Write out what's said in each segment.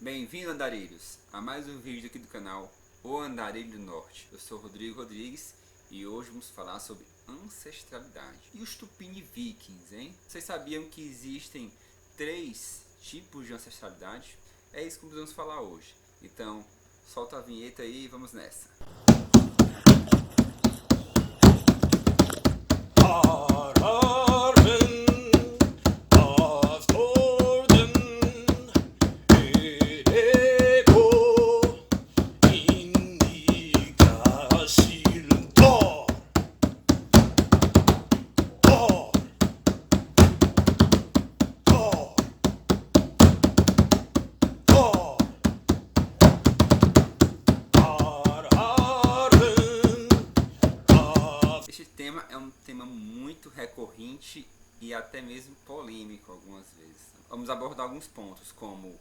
Bem-vindo, andarilhos, a mais um vídeo aqui do canal O Andarilho do Norte. Eu sou Rodrigo Rodrigues e hoje vamos falar sobre ancestralidade. E os Tupini Vikings, hein? Vocês sabiam que existem 3 tipos de ancestralidade? É isso que vamos falar hoje. Então, solta a vinheta aí e vamos nessa. Este tema é um tema muito recorrente e até mesmo polêmico algumas vezes. Vamos abordar alguns pontos, como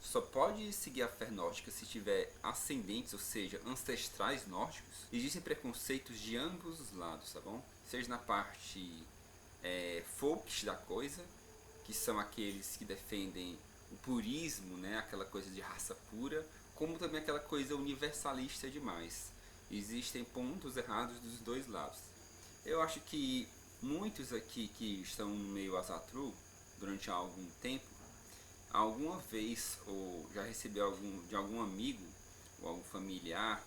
só pode seguir a fé nórdica se tiver ascendentes, ou seja, ancestrais nórdicos. Existem preconceitos de ambos os lados, tá bom? Seja na parte folks da coisa, que são aqueles que defendem o purismo, né? Aquela coisa de raça pura, como também aquela coisa universalista demais. Existem pontos errados dos dois lados. Eu acho que muitos aqui que estão no meio Asatru durante algum tempo, alguma vez ou já recebeu de algum amigo ou algum familiar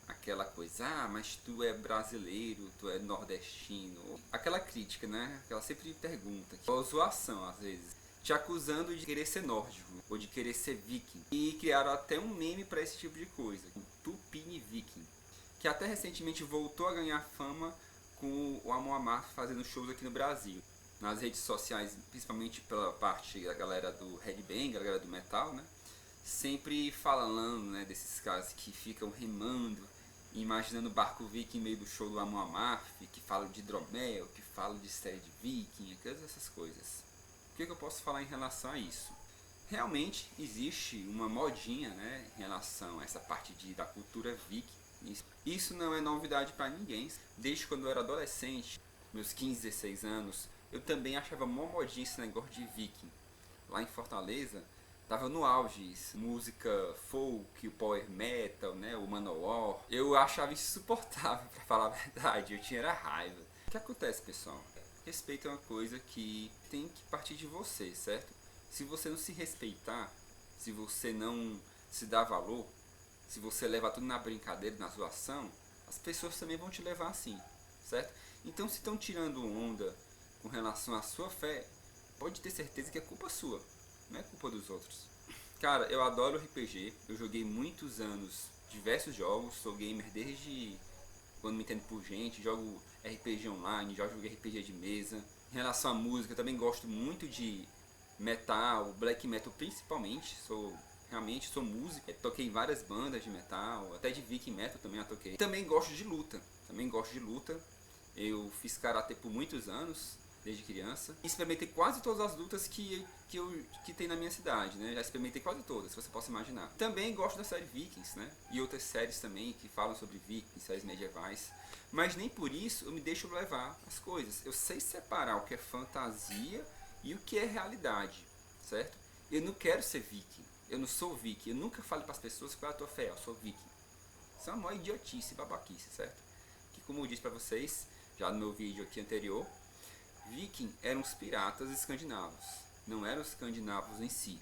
aquela coisa, mas tu é brasileiro, tu é nordestino, aquela crítica, né? Aquela sempre pergunta, ou zoação às vezes, te acusando de querer ser nórdico ou de querer ser viking. E criaram até um meme para esse tipo de coisa, o Tupini Viking, que até recentemente voltou a ganhar fama com o Amon Amarth fazendo shows aqui no Brasil. Nas redes sociais, principalmente pela parte da galera do headbang, a galera do metal, né? Sempre falando, né, desses caras que ficam remando, imaginando o barco viking no meio do show do Amon Amarth, que falam de hidromel, que falam de série de viking, todas essas coisas. O que eu posso falar em relação a isso? Realmente existe uma modinha, né, em relação a essa parte da cultura viking. Isso não é novidade para ninguém. Desde quando eu era adolescente, meus 15, 16 anos, eu também achava mó modinha esse negócio de viking. Lá em Fortaleza, tava no auge isso. Música folk, o power metal, né, o manowar. Eu achava insuportável, para falar a verdade. Eu tinha raiva. O que acontece, pessoal? Respeito é uma coisa que tem que partir de você, certo? Se você não se respeitar, se você não se dá valor, se você levar tudo na brincadeira, na zoação, as pessoas também vão te levar assim, certo? Então, se estão tirando onda com relação à sua fé, pode ter certeza que é culpa sua, não é culpa dos outros. Cara, eu adoro RPG, eu joguei muitos anos diversos jogos, sou gamer desde quando me entendo por gente, jogo RPG online, já joguei RPG de mesa. Em relação à música, eu também gosto muito de metal, black metal principalmente, realmente sou músico, toquei em várias bandas de metal, até de viking metal também já toquei. Também gosto de luta, eu fiz karatê por muitos anos, desde criança. Experimentei quase todas as lutas que tem na minha cidade, né? Já experimentei quase todas, se você possa imaginar. Também gosto da série Vikings, né? E outras séries também que falam sobre Vikings, séries medievais. Mas nem por isso eu me deixo levar as coisas. Eu sei separar o que é fantasia e o que é realidade, certo? Eu não quero ser viking, eu não sou viking, eu nunca falo para as pessoas qual é a tua fé, eu sou viking. Isso é uma maior idiotice, babaquice, certo? Que como eu disse para vocês, já no meu vídeo aqui anterior, viking eram os piratas escandinavos, não eram os escandinavos em si.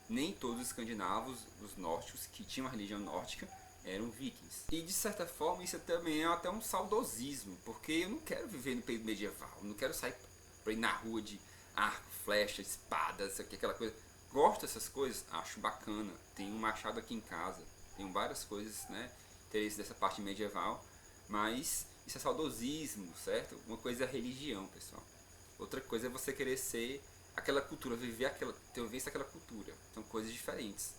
Nem todos os escandinavos, os nórdicos, que tinham a religião nórdica, eram vikings. E de certa forma isso também é até um saudosismo, porque eu não quero viver no período medieval, eu não quero sair pra ir na rua de arco, flecha, espada, aquela coisa. Gosto dessas coisas, acho bacana. Tenho um machado aqui em casa, tenho várias coisas, né? Interesse dessa parte medieval, mas isso é saudosismo, certo? Uma coisa é a religião, pessoal. Outra coisa é você querer ser aquela cultura, viver aquela, ter vivência aquela cultura. São coisas diferentes.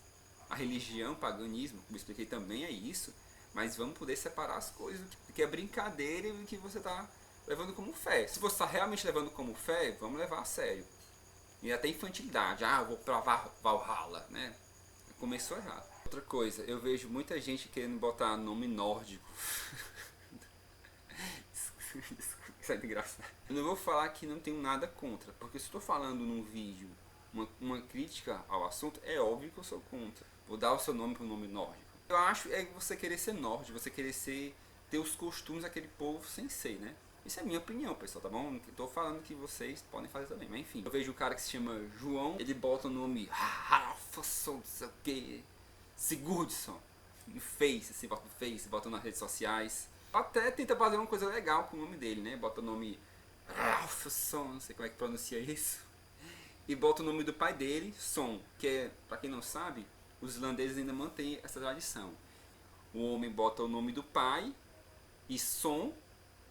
A religião, o paganismo, como eu expliquei, também é isso, mas vamos poder separar as coisas do que é brincadeira e do que você está levando como fé. Se você está realmente levando como fé, vamos levar a sério. E até infantilidade, eu vou pra Valhalla, né? Começou errado. Outra coisa, eu vejo muita gente querendo botar nome nórdico. Isso é engraçado. Eu não vou falar que não tenho nada contra, porque se estou falando num vídeo uma crítica ao assunto, é óbvio que eu sou contra. Vou dar o seu nome para um nome nórdico. Eu acho é você querer ser nórdico, você querer ter os costumes daquele povo sem ser, né? Isso é minha opinião, pessoal, tá bom? Não tô falando que vocês podem fazer também, mas enfim. Eu vejo um cara que se chama João, ele bota o nome Ralfson, não sei o que, Sigurdsson, no Face, assim, bota no Face, bota nas redes sociais. Até tenta fazer uma coisa legal com o nome dele, né? Bota o nome Ralfson, não sei como é que pronuncia isso. E bota o nome do pai dele, Son, que é, pra quem não sabe, os islandeses ainda mantêm essa tradição. O homem bota o nome do pai e Son,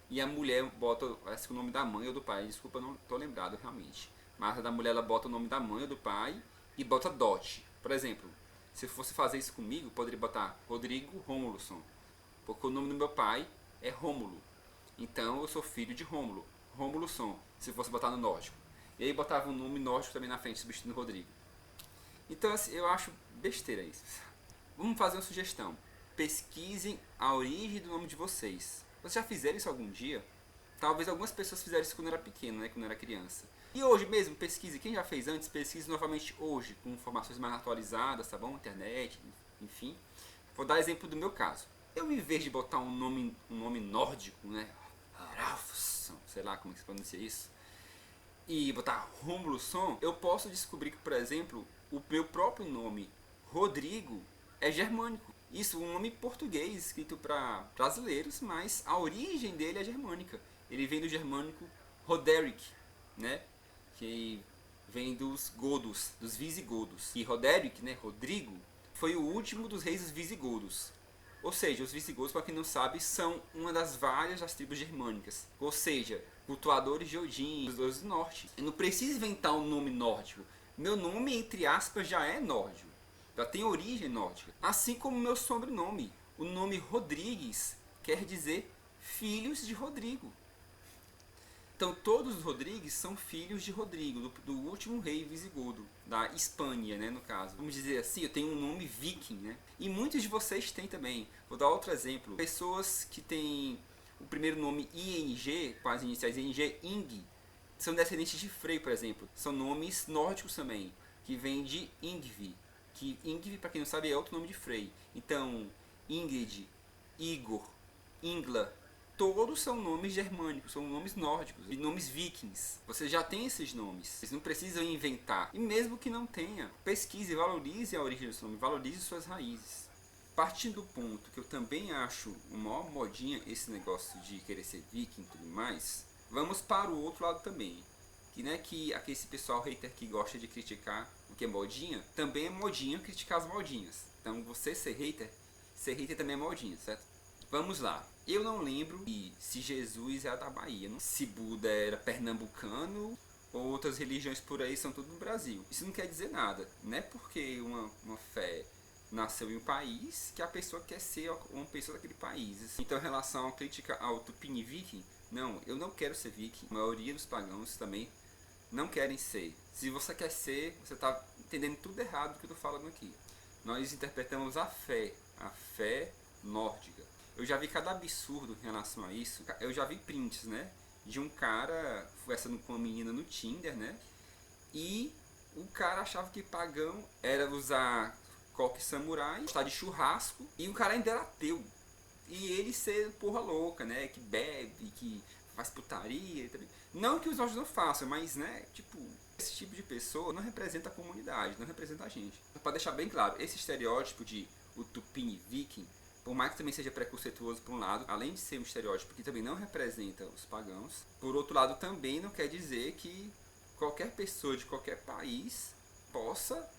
e a mulher bota, parece que o nome da mãe ou do pai, desculpa, não tô lembrado realmente. Mas a da mulher ela bota o nome da mãe ou do pai e bota Dot. Por exemplo, se eu fosse fazer isso comigo, eu poderia botar Rodrigo Romuloson, porque o nome do meu pai é Rômulo. Então eu sou filho de Rômulo, Romuloson, se eu fosse botar no nórdico. E aí botava um nome nórdico também na frente, substituindo Rodrigo. Então assim, eu acho besteira isso. Vamos fazer uma sugestão. Pesquisem a origem do nome de vocês. Vocês já fizeram isso algum dia? Talvez algumas pessoas fizeram isso quando era pequeno, né? Quando era criança. E hoje mesmo, pesquise. Quem já fez antes, pesquise novamente hoje, com informações mais atualizadas, tá bom? Internet, enfim. Vou dar exemplo do meu caso. Eu, em vez de botar um nome nórdico, né? Ralfson, sei lá como é que se pronuncia isso, e botar Romuloson, eu posso descobrir que, por exemplo, o meu próprio nome, Rodrigo, é germânico. Isso, um nome português escrito para brasileiros, mas a origem dele é germânica. Ele vem do germânico Roderick, né? Que vem dos godos, dos visigodos. E Roderick, né, Rodrigo, foi o último dos reis visigodos. Ou seja, os visigodos, para quem não sabe, são uma das várias das tribos germânicas. Ou seja, cultuadores de Odin, dos deuses do norte. Eu não preciso inventar um nome nórdico. Meu nome, entre aspas, já é nórdico. Já tem origem nórdica. Assim como meu sobrenome. O nome Rodrigues quer dizer filhos de Rodrigo. Então todos os Rodrigues são filhos de Rodrigo, do último rei visigodo, da Espanha, né, no caso. Vamos dizer assim, eu tenho um nome viking, né? E muitos de vocês têm também. Vou dar outro exemplo. Pessoas que têm o primeiro nome ING, com as iniciais ING, Ing, são descendentes de Frey, por exemplo. São nomes nórdicos também, que vêm de Ingvi. Que Ingvi, para quem não sabe, é outro nome de Frey. Então, Ingrid, Igor, Ingla, todos são nomes germânicos, são nomes nórdicos e nomes vikings. Você já tem esses nomes, vocês não precisam inventar. E mesmo que não tenha, pesquise, valorize a origem do seu nome, valorize suas raízes. Partindo do ponto que eu também acho uma maior modinha esse negócio de querer ser viking e tudo mais, vamos para o outro lado também. Que, né, que esse pessoal hater que gosta de criticar o que é modinha, também é modinha criticar as modinhas. Então você ser hater também é modinha, certo? Vamos lá. Eu não lembro se Jesus era da Bahia, se Buda era pernambucano ou outras religiões por aí são tudo no Brasil. Isso não quer dizer nada. Não é porque uma fé nasceu em um país que a pessoa quer ser uma pessoa daquele país. Então, em relação à crítica ao Tupini Viking, não, eu não quero ser viking. A maioria dos pagãos também não querem ser. Se você quer ser, você está entendendo tudo errado do que eu estou falando aqui. Nós interpretamos a fé nórdica. Eu já vi cada absurdo em relação a isso. Eu já vi prints, né? De um cara conversando com uma menina no Tinder, né? E o cara achava que pagão era usar coque samurai, estar de churrasco, e o cara ainda era ateu. E ele ser porra louca, né? Que bebe, que faz putaria. Não que os nórdicos não façam, mas, né? Tipo, esse tipo de pessoa não representa a comunidade, não representa a gente. Para deixar bem claro, esse estereótipo de o Tupini Viking, por mais que também seja preconceituoso por um lado, além de ser um estereótipo que também não representa os pagãos, por outro lado também não quer dizer que qualquer pessoa de qualquer país possa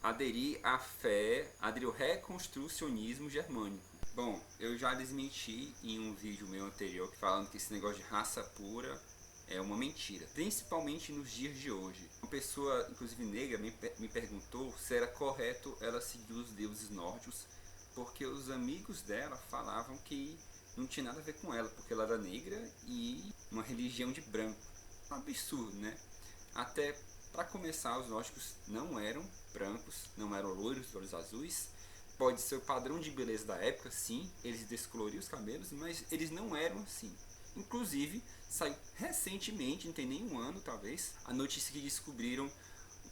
aderir à fé, aderir ao reconstrucionismo germânico. Bom, eu já desmenti em um vídeo meu anterior falando que esse negócio de raça pura é uma mentira, principalmente nos dias de hoje. Uma pessoa, inclusive negra, me perguntou se era correto ela seguir os deuses nórdicos, porque os amigos dela falavam que não tinha nada a ver com ela, porque ela era negra e uma religião de branco. Um absurdo, né? Até para começar, os nórdicos não eram brancos, não eram loiros, de olhos azuis. Pode ser o padrão de beleza da época, sim, eles descoloriam os cabelos, mas eles não eram assim. Inclusive, saiu recentemente, não tem nem um ano talvez, a notícia que descobriram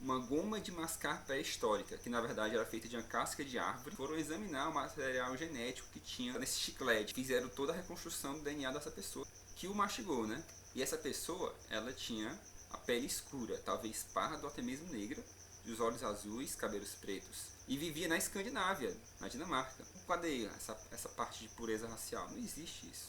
uma goma de mascar pré-histórica, que na verdade era feita de uma casca de árvore. Foram examinar o material genético que tinha nesse chiclete. Fizeram toda a reconstrução do DNA dessa pessoa que o mastigou, né? E essa pessoa, ela tinha a pele escura, talvez parda ou até mesmo negra, e os olhos azuis, cabelos pretos. E vivia na Escandinávia, na Dinamarca. Cadê essa parte de pureza racial? Não existe isso.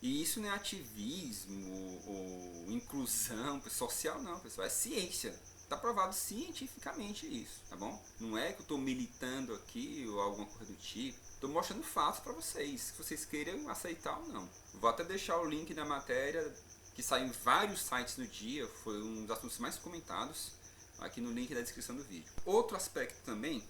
E isso não é ativismo ou inclusão social, não, pessoal. É ciência. Está provado cientificamente isso, tá bom? Não é que eu estou militando aqui ou alguma coisa do tipo. Estou mostrando fatos para vocês, se vocês queiram aceitar ou não. Vou até deixar o link da matéria, que saiu em vários sites no dia, foi um dos assuntos mais comentados, aqui no link da descrição do vídeo. Outro aspecto também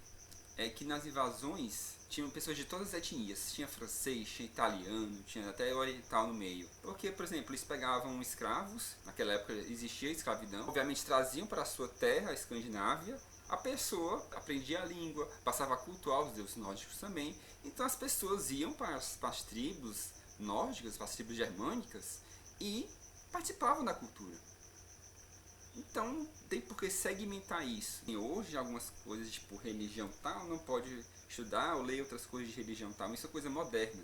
é que nas invasões tinham pessoas de todas as etnias. Tinha francês, tinha italiano, tinha até oriental no meio. Porque, por exemplo, eles pegavam escravos, naquela época existia escravidão, obviamente traziam para a sua terra, a Escandinávia, a pessoa aprendia a língua, passava a cultuar os deuses nórdicos também. Então as pessoas iam para as tribos nórdicas, para as tribos germânicas e participavam da cultura. Então, tem por que segmentar isso. E hoje, algumas coisas, tipo religião tal, não pode estudar ou ler outras coisas de religião tal. Isso é coisa moderna.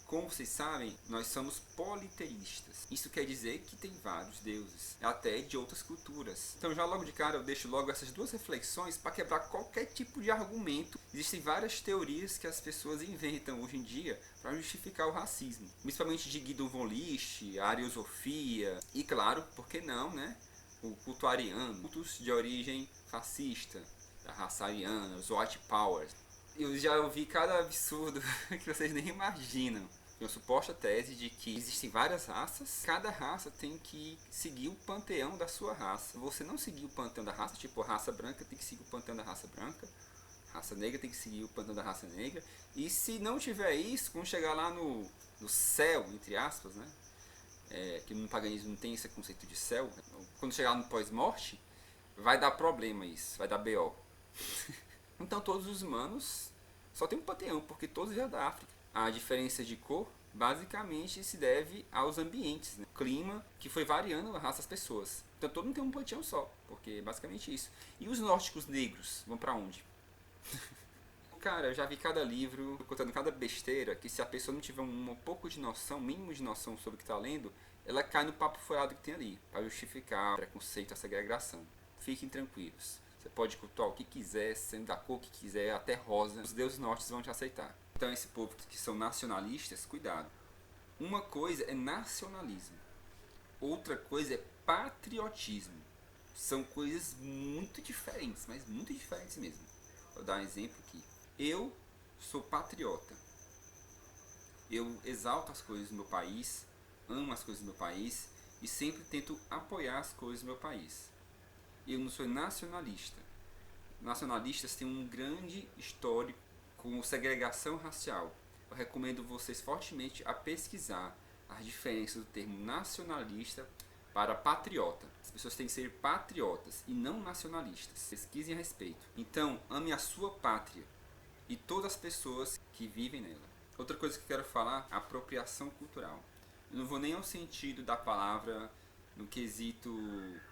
Como vocês sabem, nós somos politeístas. Isso quer dizer que tem vários deuses, até de outras culturas. Então, já logo de cara, eu deixo logo essas duas reflexões para quebrar qualquer tipo de argumento. Existem várias teorias que as pessoas inventam hoje em dia para justificar o racismo. Principalmente de Guido von List, a ariosofia e, claro, por que não, né? O culto ariano, cultos de origem fascista, da raça ariana, os white powers. Eu já ouvi cada absurdo que vocês nem imaginam. Tem uma suposta tese de que existem várias raças, cada raça tem que seguir o panteão da sua raça. Você não seguir o panteão da raça, tipo a raça branca tem que seguir o panteão da raça branca, a raça negra tem que seguir o panteão da raça negra. E se não tiver isso, quando chegar lá no céu, entre aspas, né? Que no paganismo não tem esse conceito de céu, quando chegar no pós-morte, vai dar problema isso, vai dar BO. Então todos os humanos só tem um panteão, porque todos vieram da África. A diferença de cor basicamente se deve aos ambientes, né? O clima que foi variando a raça das pessoas. Então todo mundo tem um panteão só, porque é basicamente isso. E os nórdicos negros vão pra onde? Cara, eu já vi cada livro contando cada besteira que se a pessoa não tiver um pouco de noção, mínimo de noção sobre o que está lendo, ela cai no papo furado que tem ali, para justificar o preconceito, a segregação. Fiquem tranquilos. Você pode cultuar o que quiser, sendo da cor que quiser, até rosa. Os deuses nórdicos vão te aceitar. Então esse povo que são nacionalistas, cuidado. Uma coisa é nacionalismo. Outra coisa é patriotismo. São coisas muito diferentes, mas muito diferentes mesmo. Vou dar um exemplo aqui. Eu sou patriota. Eu exalto as coisas do meu país, amo as coisas do meu país e sempre tento apoiar as coisas do meu país. Eu não sou nacionalista. Nacionalistas têm um grande histórico com segregação racial. Eu recomendo vocês fortemente a pesquisar as diferenças do termo nacionalista para patriota. As pessoas têm que ser patriotas e não nacionalistas. Pesquisem a respeito. Então, ame a sua pátria e todas as pessoas que vivem nela. Outra coisa que eu quero falar é apropriação cultural. Eu não vou nem ao sentido da palavra no quesito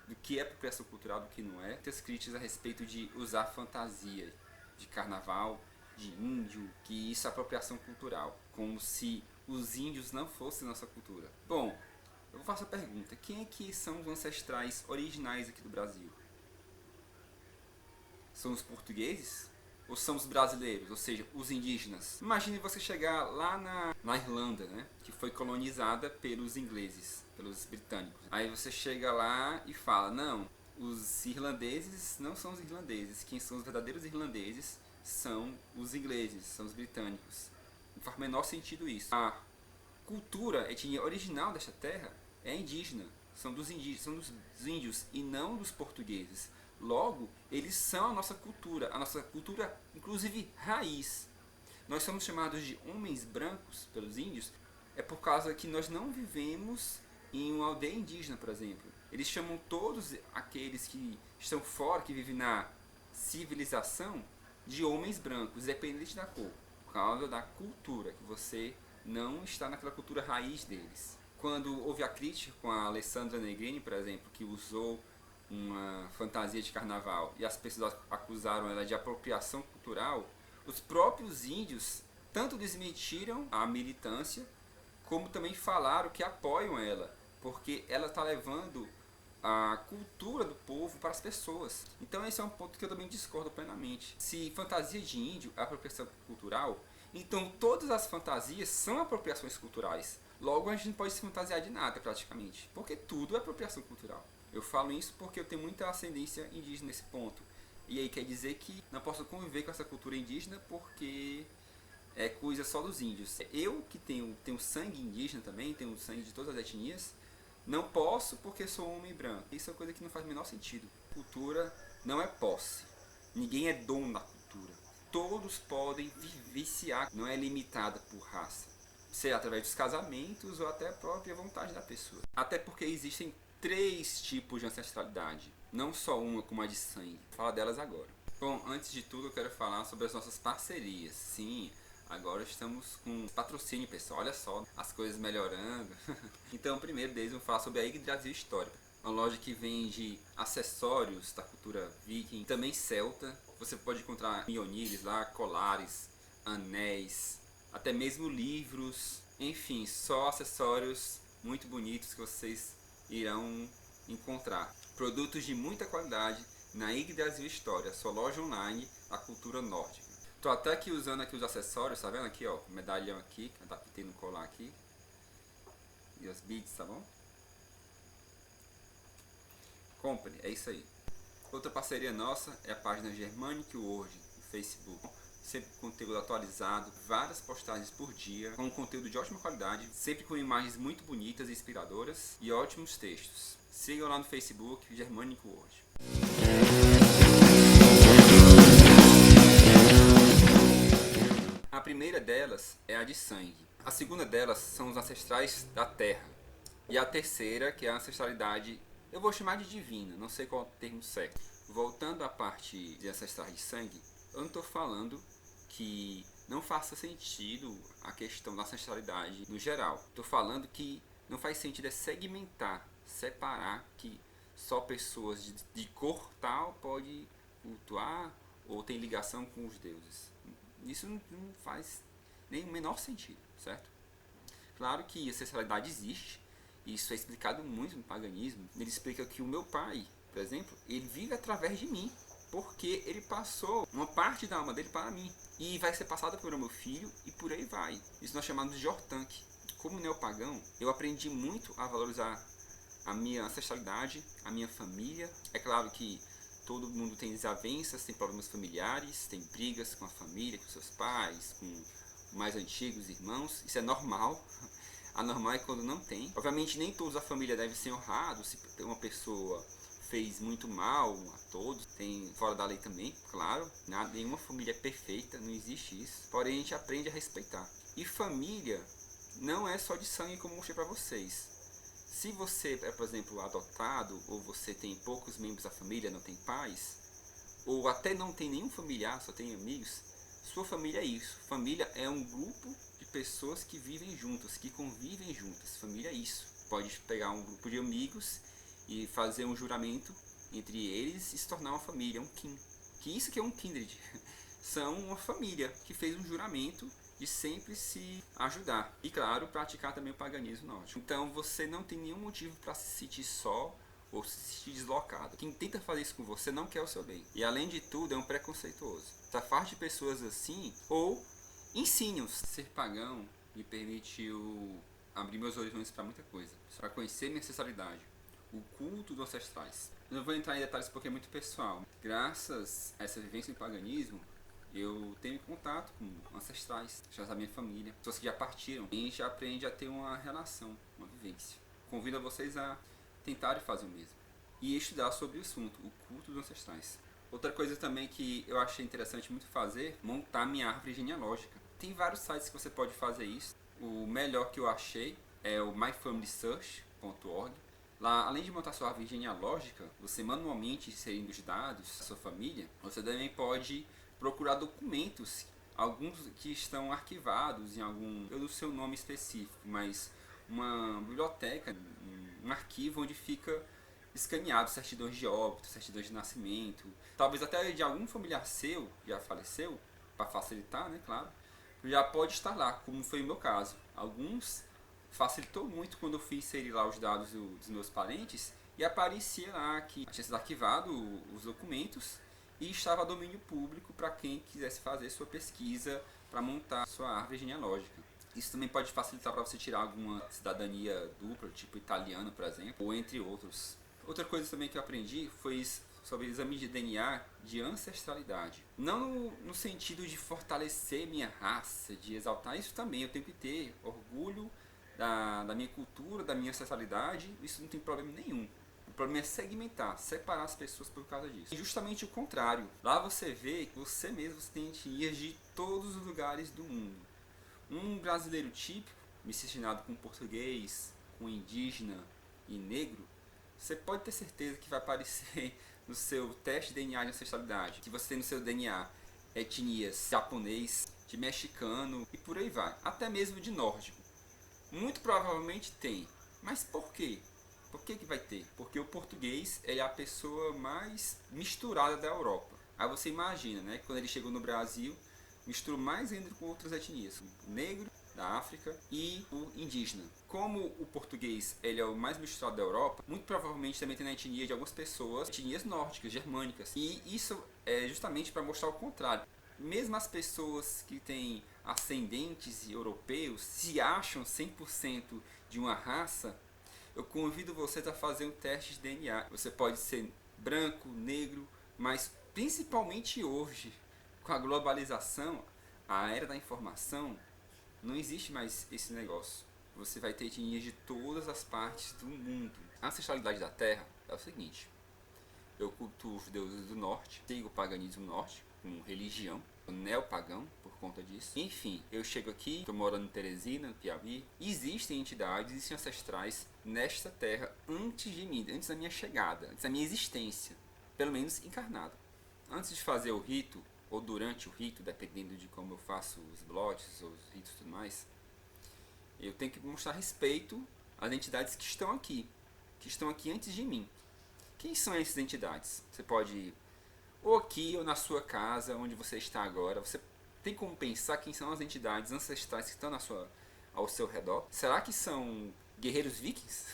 do que é apropriação cultural, do que não é. Muitas críticas a respeito de usar fantasia de carnaval, de índio, que isso é apropriação cultural, como se os índios não fossem nossa cultura. Bom, eu faço a pergunta, quem é que são os ancestrais originais aqui do Brasil? São os portugueses? Ou são os brasileiros, ou seja, os indígenas? Imagine você chegar lá na Irlanda, né, que foi colonizada pelos ingleses, pelos britânicos. Aí você chega lá e fala, não, os irlandeses não são os irlandeses, quem são os verdadeiros irlandeses são os ingleses, são os britânicos. Não faz o menor sentido isso. A cultura, a etnia original desta terra é indígena, são dos índios e não dos portugueses. Logo, eles são a nossa cultura inclusive raiz. Nós somos chamados de homens brancos pelos índios, é por causa que nós não vivemos em uma aldeia indígena, por exemplo. Eles chamam todos aqueles que estão fora, que vivem na civilização, de homens brancos, independente da cor, por causa da cultura, que você não está naquela cultura raiz deles. Quando houve a crítica com a Alessandra Negrini, por exemplo, que usou uma fantasia de carnaval e as pessoas acusaram ela de apropriação cultural, os próprios índios tanto desmentiram a militância, como também falaram que apoiam ela, porque ela está levando a cultura do povo para as pessoas. Então esse é um ponto que eu também discordo plenamente. Se fantasia de índio é apropriação cultural, então todas as fantasias são apropriações culturais. Logo a gente não pode se fantasiar de nada praticamente, porque tudo é apropriação cultural. Eu falo isso porque eu tenho muita ascendência indígena nesse ponto. E aí quer dizer que não posso conviver com essa cultura indígena porque é coisa só dos índios. Eu que tenho sangue indígena também, tenho sangue de todas as etnias, não posso porque sou homem branco. Isso é uma coisa que não faz o menor sentido. Cultura não é posse. Ninguém é dono da cultura. Todos podem vivenciar, não é limitada por raça. Seja através dos casamentos ou até a própria vontade da pessoa. Até porque existem 3 tipos de ancestralidade, não só uma como a de sangue. Vou falar delas agora. Bom, antes de tudo eu quero falar sobre as nossas parcerias. Sim, agora estamos com patrocínio, pessoal. Olha só, as coisas melhorando. Então, primeiro deles, vamos falar sobre a Yggdrasil Histórica. Uma loja que vende acessórios da cultura viking, também celta. Você pode encontrar mionires lá, colares, anéis, até mesmo livros. Enfim, só acessórios muito bonitos que vocês irão encontrar. Produtos de muita qualidade na Yggdrasil História, sua loja online da cultura nórdica. Tô até aqui usando aqui os acessórios, tá vendo aqui, ó, medalhão aqui, que adaptei no colar aqui. E os beads, tá bom? Compre, é isso aí. Outra parceria nossa é a página Germanic World no Facebook. Sempre com conteúdo atualizado, várias postagens por dia, com conteúdo de ótima qualidade, sempre com imagens muito bonitas e inspiradoras e ótimos textos. Sigam lá no Facebook, Germanic World. A primeira delas é a de sangue. A segunda delas são os ancestrais da terra. E a terceira, que é a ancestralidade, eu vou chamar de divina, não sei qual é o termo certo. Voltando à parte de ancestrais de sangue, eu não estou falando que não faça sentido a questão da ancestralidade no geral. Estou falando que não faz sentido segmentar, separar que só pessoas de cor tal pode cultuar ou tem ligação com os deuses. Isso não faz nem o menor sentido, certo? Claro que a ancestralidade existe, e isso é explicado muito no paganismo. Ele explica que o meu pai, por exemplo, ele vive através de mim, porque ele passou uma parte da alma dele para mim. E vai ser passada por meu filho e por aí vai. Isso nós chamamos de Jortanque. Como neopagão, eu aprendi muito a valorizar a minha ancestralidade, a minha família. É claro que todo mundo tem desavenças, tem problemas familiares, tem brigas com a família, com seus pais, com mais antigos irmãos. Isso é normal. Anormal é quando não tem. Obviamente nem todos da família devem ser honrados. Se uma pessoa fez muito mal a todos, tem fora da lei também, claro. Nenhuma família é perfeita, não existe isso. Porém a gente aprende a respeitar. E família não é só de sangue, como eu mostrei para vocês. Se você é, por exemplo, adotado, ou você tem poucos membros da família, não tem pais, ou até não tem nenhum familiar, só tem amigos, sua família é isso. Família é um grupo de pessoas que vivem juntas, que convivem juntas. Família é isso. Pode pegar um grupo de amigos e fazer um juramento entre eles e se tornar uma família, um kin. Que isso que é um kindred. São uma família que fez um juramento de sempre se ajudar. E claro, praticar também o paganismo nórdico. Então você não tem nenhum motivo para se sentir só ou se sentir deslocado. Quem tenta fazer isso com você não quer o seu bem. E além de tudo é um preconceituoso. Se afaste de pessoas assim ou ensine-os. Ser pagão me permitiu abrir meus horizontes para muita coisa. Para conhecer minha ancestralidade. O culto dos ancestrais. Eu não vou entrar em detalhes porque é muito pessoal. Graças a essa vivência em paganismo, eu tenho contato com ancestrais, da minha família, pessoas que já partiram. E a gente aprende a ter uma relação, uma vivência. Convido a vocês a tentarem fazer o mesmo. E estudar sobre o assunto, o culto dos ancestrais. Outra coisa também que eu achei interessante muito fazer, montar minha árvore genealógica. Tem vários sites que você pode fazer isso. O melhor que eu achei é o myfamilysearch.org. Lá, além de montar sua árvore genealógica, você manualmente inserindo os dados da sua família, você também pode procurar documentos, alguns que estão arquivados em algum, eu não sei o nome específico, mas uma biblioteca, um arquivo onde fica escaneado certidões de óbito, certidões de nascimento, talvez até de algum familiar seu, já faleceu, para facilitar, né, claro, já pode estar lá, como foi o meu caso. Alguns facilitou muito quando eu fui inserir lá os dados dos meus parentes e aparecia lá que tinha sido arquivado os documentos e estava a domínio público para quem quisesse fazer sua pesquisa para montar sua árvore genealógica. Isso também pode facilitar para você tirar alguma cidadania dupla, tipo italiano, por exemplo, ou entre outros. Outra coisa também que eu aprendi foi sobre exame de DNA de ancestralidade. Não no sentido de fortalecer minha raça, de exaltar isso também. Eu tenho que ter orgulho da minha cultura, da minha ancestralidade. Isso não tem problema nenhum. O problema é segmentar, separar as pessoas por causa disso. E justamente o contrário. Lá você vê que você mesmo tem etnias de todos os lugares do mundo. Um brasileiro típico, miscigenado com português, com indígena e negro, você pode ter certeza que vai aparecer no seu teste de DNA de ancestralidade, que você tem no seu DNA etnias japonês, de mexicano e por aí vai. Até mesmo de nórdico. Muito provavelmente tem. Mas por quê? Por que vai ter? Porque o português é a pessoa mais misturada da Europa. Aí você imagina, né? Quando ele chegou no Brasil, misturou mais ainda com outras etnias. O negro, da África, e o indígena. Como o português ele é o mais misturado da Europa, muito provavelmente também tem na etnia de algumas pessoas, etnias nórdicas, germânicas. E isso é justamente para mostrar o contrário. Mesmo as pessoas que têm ascendentes europeus se acham 100% de uma raça, eu convido você a fazer um teste de DNA. Você pode ser branco, negro, mas principalmente hoje, com a globalização, a era da informação, não existe mais esse negócio. Você vai ter etnias de todas as partes do mundo. A ancestralidade da Terra é o seguinte: eu cultuo os deuses do norte, sigo o paganismo norte, com religião, sou neopagão por conta disso. Enfim, eu chego aqui, estou morando em Teresina, no Piauí. Existem entidades, existem ancestrais nesta terra antes de mim, antes da minha chegada, antes da minha existência, pelo menos encarnado. Antes de fazer o rito, ou durante o rito, dependendo de como eu faço os blotes, os ritos e tudo mais, eu tenho que mostrar respeito às entidades que estão aqui antes de mim. Quem são essas entidades? Você pode ir ou aqui ou na sua casa, onde você está agora. Você tem como pensar quem são as entidades ancestrais que estão ao seu redor? Será que são guerreiros vikings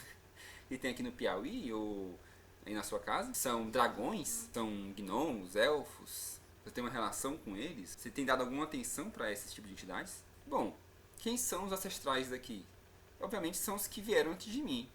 que tem aqui no Piauí ou aí na sua casa? São dragões? São gnomos, elfos? Você tem uma relação com eles? Você tem dado alguma atenção para esses tipos de entidades? Bom, quem são os ancestrais daqui? Obviamente são os que vieram antes de mim.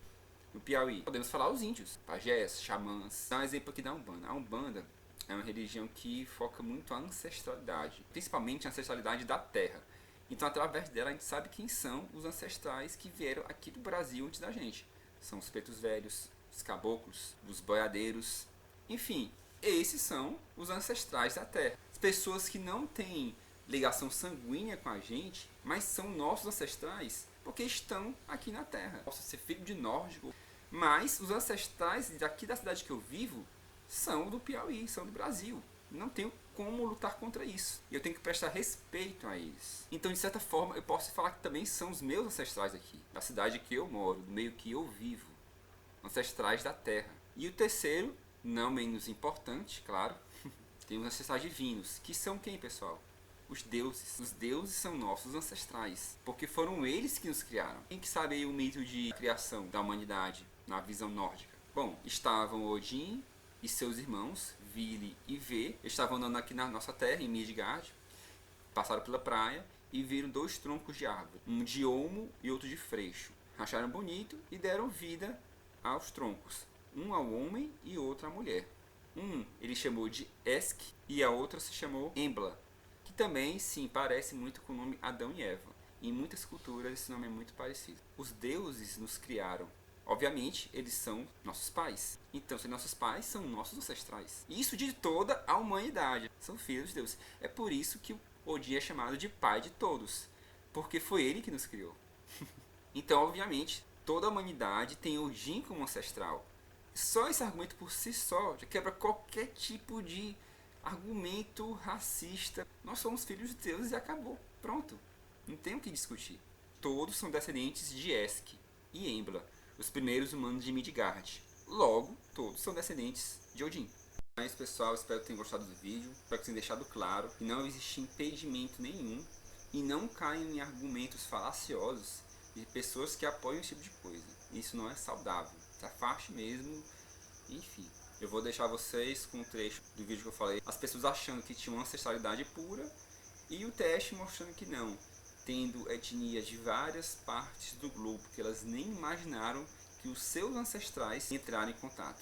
No Piauí, podemos falar os índios, pajés, xamãs. Dá um exemplo aqui da Umbanda. A Umbanda é uma religião que foca muito a ancestralidade, principalmente a ancestralidade da terra. Então, através dela, a gente sabe quem são os ancestrais que vieram aqui do Brasil antes da gente. São os pretos velhos, os caboclos, os boiadeiros, enfim, esses são os ancestrais da terra. As pessoas que não têm ligação sanguínea com a gente, mas são nossos ancestrais, porque estão aqui na terra. Posso ser filho de nórdico, mas os ancestrais daqui da cidade que eu vivo são do Piauí, são do Brasil. Não tenho como lutar contra isso. E eu tenho que prestar respeito a eles. Então, de certa forma, eu posso falar que também são os meus ancestrais aqui, da cidade que eu moro, do meio que eu vivo. Ancestrais da terra. E o terceiro, não menos importante, claro, tem os ancestrais divinos, que são quem, pessoal? Os deuses. Os deuses são nossos ancestrais, porque foram eles que nos criaram. Quem que sabe aí o mito de criação da humanidade na visão nórdica? Bom, estavam Odin e seus irmãos, Vili e Ve, estavam andando aqui na nossa terra, em Midgard, passaram pela praia e viram dois troncos de árvore, um de olmo e outro de freixo. Acharam bonito e deram vida aos troncos, um ao homem e outro à mulher. Um ele chamou de Esk e a outra se chamou Embla, que também sim parece muito com o nome Adão e Eva. Em muitas culturas esse nome é muito parecido. Os deuses nos criaram. Obviamente, eles são nossos pais. Então, se nossos pais são nossos ancestrais. Isso de toda a humanidade. São filhos de Deus. É por isso que Odin é chamado de pai de todos. Porque foi ele que nos criou. Então, obviamente, toda a humanidade tem Odin como ancestral. Só esse argumento por si só já quebra qualquer tipo de argumento racista. Nós somos filhos de Deus e acabou. Pronto. Não tem o que discutir. Todos são descendentes de Esk e Embla, os primeiros humanos de Midgard. Logo, todos são descendentes de Odin. Mas pessoal, espero que tenham gostado do vídeo, espero que tenham deixado claro que não existe impedimento nenhum e não caiam em argumentos falaciosos de pessoas que apoiam esse tipo de coisa. Isso não é saudável, se afaste mesmo, enfim. Eu vou deixar vocês com um trecho do vídeo que eu falei, as pessoas achando que tinham ancestralidade pura e o teste mostrando que não, tendo etnias de várias partes do globo que elas nem imaginaram que os seus ancestrais entraram em contato.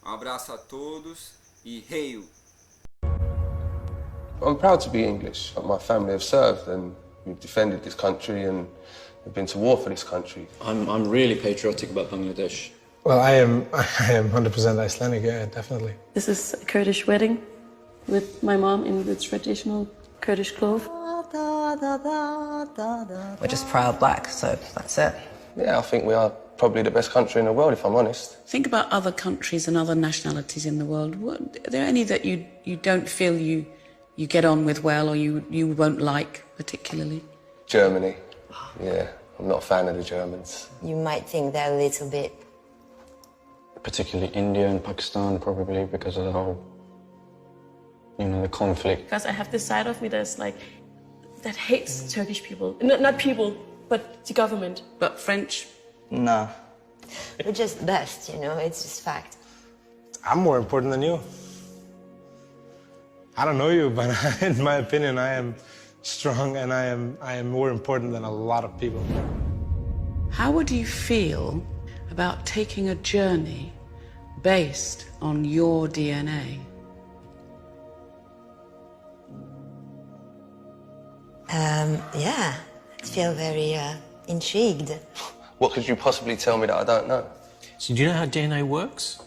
Um abraço a todos e Hail! I'm proud to be English. My family have served and we've defended this country and we've been to war for this country. I'm really patriotic about Bangladesh. Well, I am 100% Icelandic, yeah, definitely. This is a Kurdish wedding with my mom in the traditional Kurdish clothes. We're just proud black, so that's it. Yeah, I think we are probably the best country in the world, if I'm honest. Think about other countries and other nationalities in the world. Are there any that you don't feel you get on with well or you won't like particularly? Germany. Yeah, I'm not a fan of the Germans. You might think they're a little bit... Particularly India and Pakistan, probably, because of the whole, the conflict. Because I have this side of me that's like, that hates Turkish people. Not people, but the government. But French? No. We're just best, it's just fact. I'm more important than you. I don't know you, but in my opinion, I am strong and I am more important than a lot of people. How would you feel about taking a journey based on your DNA? Yeah, I feel very intrigued. What could you possibly tell me that I don't know? So do you know how DNA works?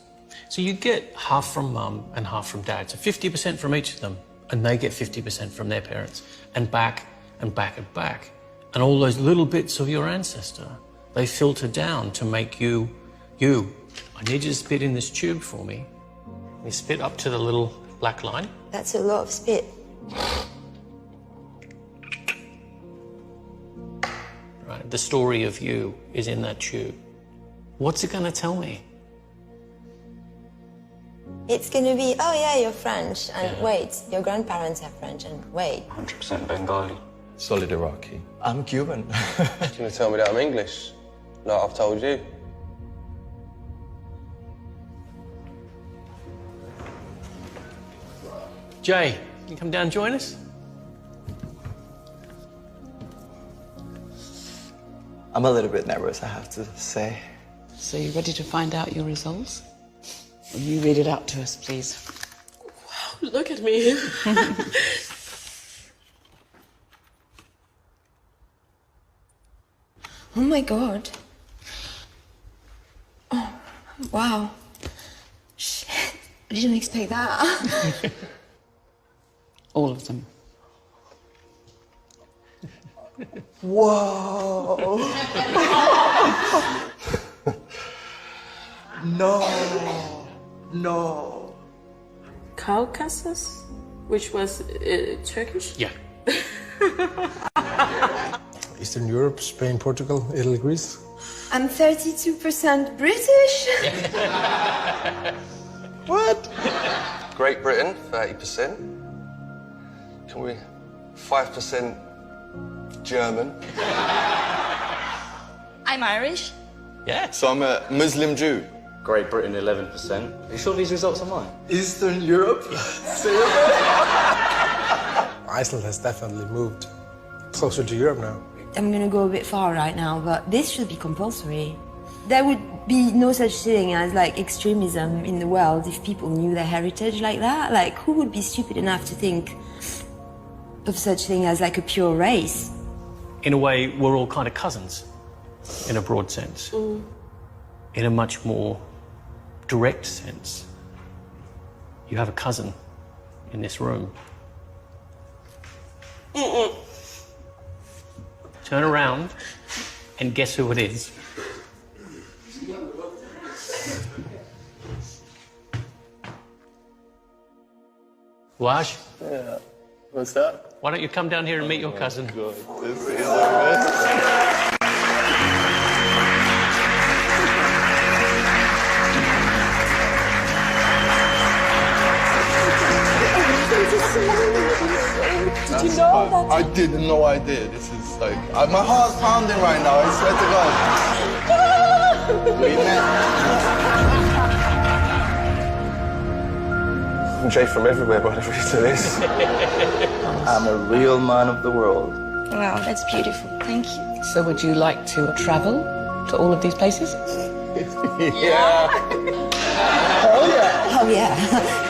So you get half from mum and half from dad, so 50% from each of them, and they get 50% from their parents, and back and back and back. And all those little bits of your ancestor, they filter down to make you, you. I need you to spit in this tube for me. You spit up to the little black line. That's a lot of spit. Right, the story of you is in that tube. What's it gonna tell me? It's gonna be, oh yeah, you're French, and wait, your grandparents are French, and wait. 100% Bengali. Solid Iraqi. I'm Cuban. You're going to tell me that I'm English, like I've told you. Jay, you come down and join us? I'm a little bit nervous, I have to say. So you ready to find out your results? Will you read it out to us, please? Wow, look at me. Oh my God. Oh, wow. Shit, I didn't expect that. All of them. Whoa! No. Caucasus, which was Turkish? Yeah. Eastern Europe, Spain, Portugal, Italy, Greece. I'm 32% British. What? Great Britain, 30%. Can we... 5% German. I'm Irish. Yeah. So I'm a Muslim Jew. Great Britain, 11%. Are you sure these results are mine? Eastern Europe? Iceland has definitely moved closer to Europe now. I'm gonna go a bit far right now, but this should be compulsory. There would be no such thing as extremism in the world if people knew their heritage like that. Who would be stupid enough to think of such thing as a pure race? In a way, we're all kind of cousins, in a broad sense. In a much more direct sense, you have a cousin in this room. Turn around and guess who it is. Waj? Yeah. What's that? Why don't you come down here and meet your cousin? God, this is a mess. Did you know that? I did no idea. This is like my heart's pounding right now. I swear to God. We met. I'm Jay from everywhere, whatever it is. I'm a real man of the world. Wow, that's beautiful. Thank you. So would you like to travel to all of these places? Yeah. Oh yeah.